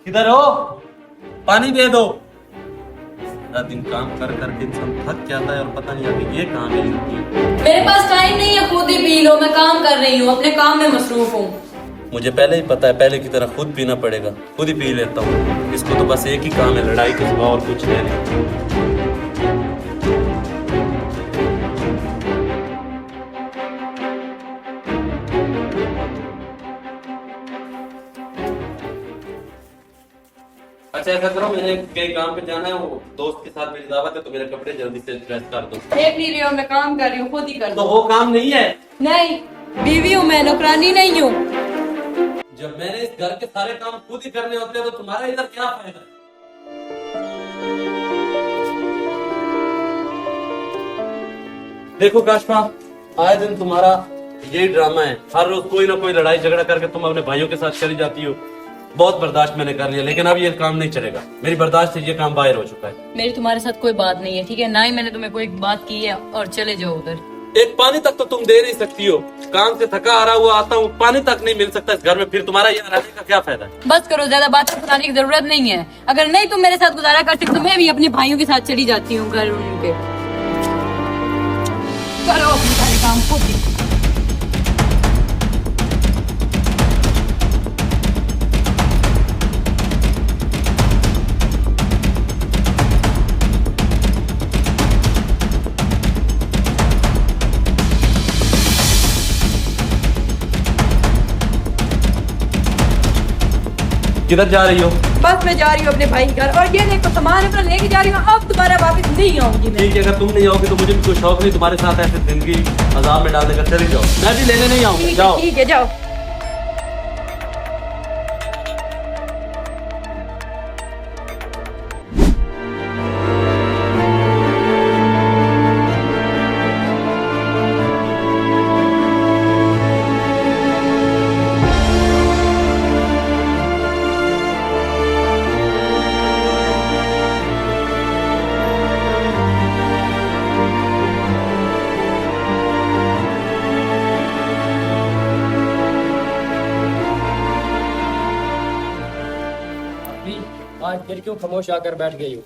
किधर हो? पानी दे दो। सारा दिन काम कर करके इंसान थक जाता है और पता नहीं अभी ये कहाँ मिल जाती है। मेरे पास टाइम नहीं है, खुद ही पी लो। मैं काम कर रही हूँ, अपने काम में मसरूफ हूँ। मुझे पहले ही पता है, पहले की तरह खुद पीना पड़ेगा, खुद ही पी लेता हूँ। इसको तो बस एक ही काम है, लड़ाई के सिवा और कुछ है नहीं। अच्छा ऐसा करो, मैंने कई काम पे जाना है, वो दोस्त के साथ मेरी दावत है, तो मेरे कपड़े जल्दी से प्रेस कर दो। देख नहीं रही हो, मैं काम कर रही हूँ, खुद ही कर तो दो। वो काम नहीं है। नहीं, बीवी हूँ मैं, नौकरानी नहीं हूँ। जब मैंने इस घर के सारे काम खुद ही करने होते हैं तो तुम्हारा इधर क्या फायदा है? देखो काशफा, आए दिन तुम्हारा यही ड्रामा है। हर रोज कोई ना कोई लड़ाई झगड़ा करके तुम अपने भाइयों के साथ चली जाती हो। बहुत बर्दाश्त मैंने कर लिया, लेकिन अब ये काम नहीं चलेगा। मेरी बर्दाश्त से ये काम बाहर हो चुका है। मेरी तुम्हारे साथ कोई बात नहीं है, ठीक है? ना ही मैंने तुम्हें कोई बात की है, और चले जाओ उधर। एक पानी तक तो तुम दे नहीं सकती हो। काम से थका हारा हुआ आता हूँ, पानी तक नहीं मिल सकता इस घर में, फिर तुम्हारा यहाँ रहने का क्या फायदा है? बस करो, ज्यादा बात सुनाने की जरूरत नहीं है। अगर नहीं तुम मेरे साथ गुजारा कर सकते तो मैं भी अपने भाइयों के साथ चली जाती हूँ घर उनके। करो अपने सारे काम खुद ही। किधर जा रही हो? बस मैं जा रही हूँ अपने भाई के घर, और ये देखो सामान अपना लेके जा रही हूँ। अब दोबारा वापस नहीं आऊंगी मैं। ठीक है, अगर तुम नहीं आओगी तो मुझे भी कोई शौक नहीं तुम्हारे साथ ऐसे जिंदगी अजाब में डाल देकर चली जाओ। मैं भी लेने नहीं आऊंगी, जाओ। ठीक है, जाओ। आज फिर क्यों खामोश आकर बैठ गई हो?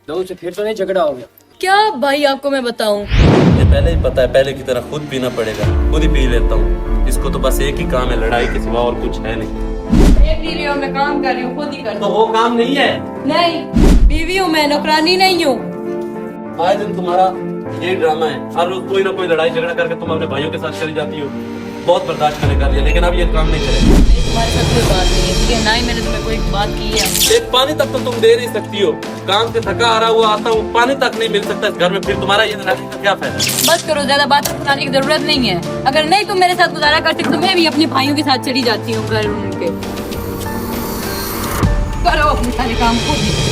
दो से फिर तो नहीं झगड़ा हो गया? क्या भाई आपको मैं बताऊं? मुझे पहले ही पता है, पहले की तरह खुद पीना पड़ेगा, खुद ही पी लेता हूँ। इसको तो बस एक ही काम है, लड़ाई के सिवा और कुछ है नहीं। देख नहीं रही हो, मैं काम कर रही हूँ, खुद ही कर तो दो। वो काम नहीं है। नहीं, बीवी हूँ मैं, नौकरानी नहीं हूँ। आए दिन तुम्हारा यही ड्रामा है। हर रोज कोई ना कोई लड़ाई झगड़ा करके तुम अपने भाइयों के साथ चली जाती हो। बहुत बर्दाश्त मैंने कर लिया, लेकिन अब ये काम नहीं चलेगा। तुम्हारे साथ कोई बात नहीं है, ठीक है? ना ही मैंने तुम्हें कोई बात की है। एक पानी तक तो तुम दे नहीं सकती हो। काम से थका हारा हुआ आता हूँ, पानी तक नहीं मिल सकता इस घर में, फिर तुम्हारा यहाँ रहने का क्या फायदा? बस करो, ज्यादा बात सुनाने की जरूरत नहीं है। अगर नहीं तुम मेरे साथ गुजारा कर सकते तो मैं भी अपने भाइयों के साथ चली जाती हूँ घर उनके। करो अपने सारे काम खुद ही।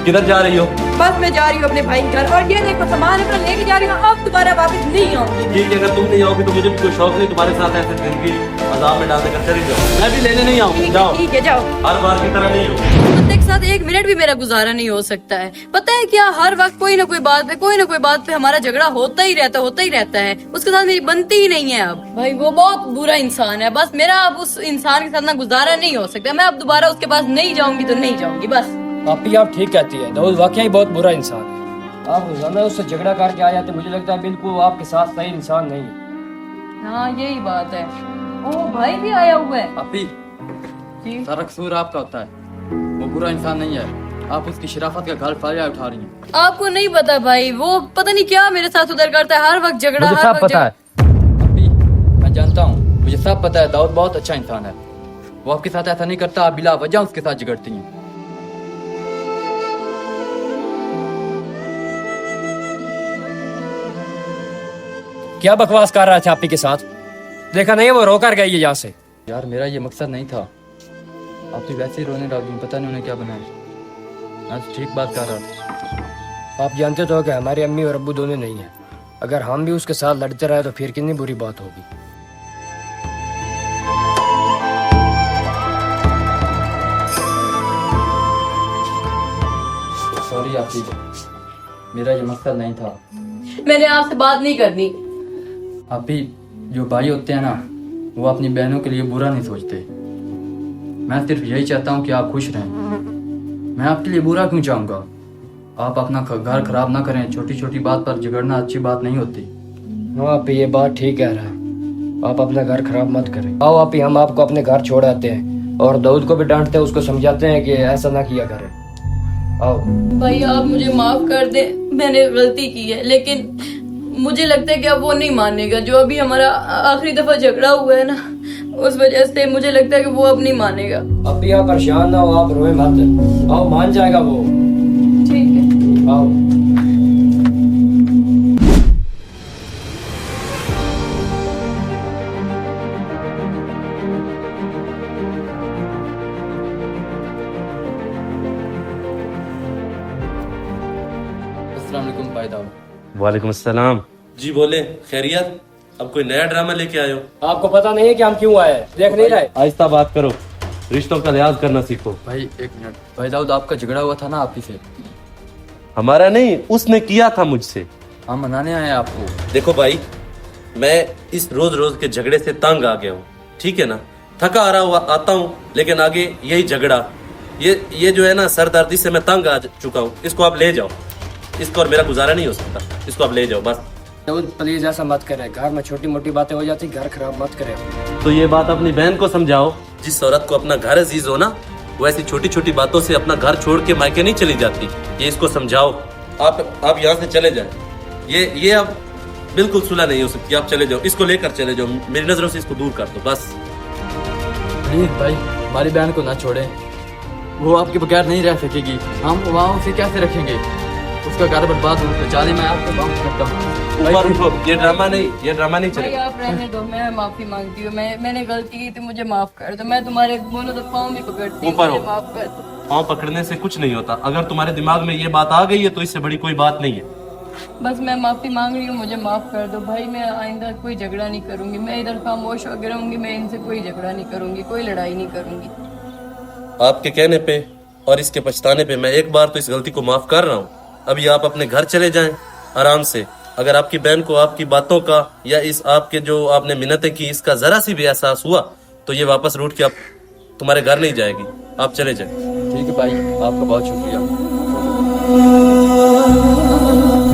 किधर जा रही हो? बस मैं जा रही हूँ अपने भाई के घर, और ये देखो सामान अपना लेके जा रही हूँ। अब दोबारा वापस नहीं आऊंगी मैं। ठीक है, अगर तुम नहीं आओगी तो मुझे भी कोई शौक नहीं तुम्हारे साथ ऐसे जिंदगी अजाब में डाल देकर चली जाओ। मैं भी लेने नहीं आऊंगी, जाओ। ठीक है, जाओ। हर बार की तरह नहीं हो। बंदे के साथ एक मिनट भी मेरा गुजारा नहीं हो सकता है। पता है क्या, हर वक्त कोई ना कोई बात पे हमारा झगड़ा होता ही रहता है। उसके साथ मेरी बनती ही नहीं है। अब भाई वो बहुत बुरा इंसान है, बस मेरा अब उस इंसान के साथ ना गुजारा नहीं हो सकता। मैं अब दोबारा उसके पास नहीं जाऊंगी तो नहीं जाऊंगी, बस। पापी आप ठीक कहती है, दाऊद वाकई बहुत बुरा इंसान है। आप रोजाना उससे झगड़ा करके आ जाते, मुझे लगता है बिल्कुल वो आपके साथ सही इंसान नहीं है। हाँ यही बात है। ओ भाई भी आया हुआ है। अपी, जी। सारा कसूर आपका होता है। वो बुरा इंसान नहीं है, आप उसकी शराफत का गल फायदा उठा रही हैं। आपको नहीं पता भाई, वो पता नहीं क्या मेरे साथ उधर करता है, हर वक्त झगड़ा। मुझे हर सब वक्त पता है। अपी, मैं जानता हूँ, मुझे सब पता है। दाऊद बहुत अच्छा इंसान है, वो आपके साथ ऐसा नहीं करता। आप बिला वजह उसके साथ झगड़ती हैं। क्या बकवास कर रहा था आपी के साथ? देखा नहीं वो रो कर गई है यहाँ से। यार मेरा ये मकसद नहीं था, आप तो वैसे ही रोने लग गई। पता नहीं उन्हें क्या बनाया। मैं तो ठीक बात कर रहा था। आप जानते तो हो कि हमारी अम्मी और अब्बू दोनों नहीं है। अगर हम भी उसके साथ लड़ते रहे तो फिर कितनी बुरी बात होगी। सॉरी आपी, मेरा ये मकसद नहीं था। मैंने आपसे बात नहीं करनी। आप ही जो भाई होते हैं ना, वो अपनी बहनों के लिए बुरा नहीं सोचते। मैं सिर्फ यही चाहता हूँ कि आप खुश रहें। मैं आपके लिए बुरा क्यों चाहूँगा? आप अपना घर खराब ना करें। छोटी छोटी बात पर झगड़ना अच्छी बात नहीं होती। हाँ आप ही, ये बात ठीक कह रहा है। आप अपना घर खराब मत करें। आओ आप ही, हम आपको अपने घर छोड़ आते हैं और दाऊद को भी डांटते हैं, उसको समझाते हैं कि ऐसा ना किया करें। आओ भाई आप मुझे माफ कर दे, मैंने गलती की है, लेकिन मुझे लगता है कि अब वो नहीं मानेगा। जो अभी हमारा आखिरी दफा झगड़ा हुआ है ना, उस वजह से मुझे लगता है कि वो अब नहीं मानेगा। अब भी आप परेशान ना हो, आप रोए मत। आओ, मान जाएगा वो। ठीक है, आओ। अस्सलाम वालेकुम भाई दाऊद। वालेकुम अस्सलाम। जी बोले, खैरियत? अब कोई नया ड्रामा लेके आए हो? आपको पता नहीं है कि हम क्यों आए? देख नहीं रहे? आहिस्ता बात करो, रिश्तों का लिहाज करना सीखो। भाई एक मिनट। भाई दाऊद, आपका झगड़ा हुआ था ना आप ही से? हमारा नहीं, उसने किया था मुझसे। हम मनाने आए हैं आपको। देखो भाई, मैं इस रोज रोज के झगड़े से तंग आ गया हूँ, ठीक है ना? थका आ रहा हुआ आता हूँ, लेकिन आगे यही झगड़ा, ये जो है ना, सरदर्दी से मैं तंग आ चुका हूँ। इसको आप ले जाओ, इसको और मेरा गुजारा नहीं हो सकता। इसको आप ले जाओ बस। दाऊद प्लीज ऐसा मत करें, घर में छोटी मोटी बातें हो जाती, घर खराब मत करें। तो ये बात अपनी बहन को समझाओ। जिस औरत को अपना घर अजीज हो ना, वो ऐसी छोटी छोटी बातों से अपना घर छोड़ के मायके नहीं चली जाती। ये इसको समझाओ। आप यहाँ से चले जाए। ये अब बिल्कुल सुलह नहीं हो सकती। आप चले जाओ, इसको लेकर चले जाओ। मेरी नजरों से इसको दूर कर दो बस। प्लीज भाई, हमारी बहन को ना छोड़े। वो आपके बगैर नहीं रह सकेगी। हम वहाँ उसे कैसे रखेंगे? उसका घर बर्बाद हो। बेचारी, मैं आपको माफ करता हूँ। ऊपर उठो। ये ड्रामा नहीं भाई चलेगा। आप रहने दो, मैं माफी मांगती हूँ। मैंने गलती की थी, मुझे माफ कर दो। मैं तुम्हारे बोलो तो पाँव भी पकड़ती हूँ, ऊपर हो। मुझे माफ कर दो। पाँव पकड़ने से कुछ नहीं होता। अगर तुम्हारे दिमाग में ये बात आ गई है तो इससे बड़ी कोई बात नहीं है। बस मैं माफी मांग रही हूँ, मुझे माफ कर दो भाई। मैं आइंदा कोई झगड़ा नहीं करूंगी। मैं इधर खामोश होकर रहूंगी। मैं इनसे कोई झगड़ा नहीं करूंगी, कोई लड़ाई नहीं करूंगी। आपके कहने पे और इसके पछताने पे मैं एक बार तो इस गलती को माफ कर रहा हूँ। अभी आप अपने घर चले जाएं आराम से। अगर आपकी बहन को आपकी बातों का या इस आपके जो आपने मिन्नतें की, इसका जरा सी भी एहसास हुआ तो ये वापस रूठ के आप तुम्हारे घर नहीं जाएगी। आप चले जाएं। ठीक है भाई, आपका बहुत शुक्रिया।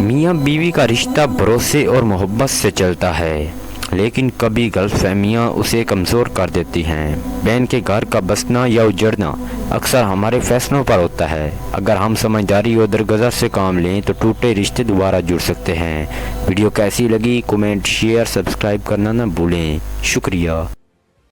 मियाँ बीवी का रिश्ता भरोसे और मोहब्बत से चलता है, लेकिन कभी गलतफहमियाँ उसे कमज़ोर कर देती हैं। बहन के घर का बसना या उजड़ना अक्सर हमारे फैसलों पर होता है। अगर हम समझदारी और दरगुजर से काम लें तो टूटे रिश्ते दोबारा जुड़ सकते हैं। वीडियो कैसी लगी? कमेंट, शेयर, सब्सक्राइब करना ना भूलें। शुक्रिया।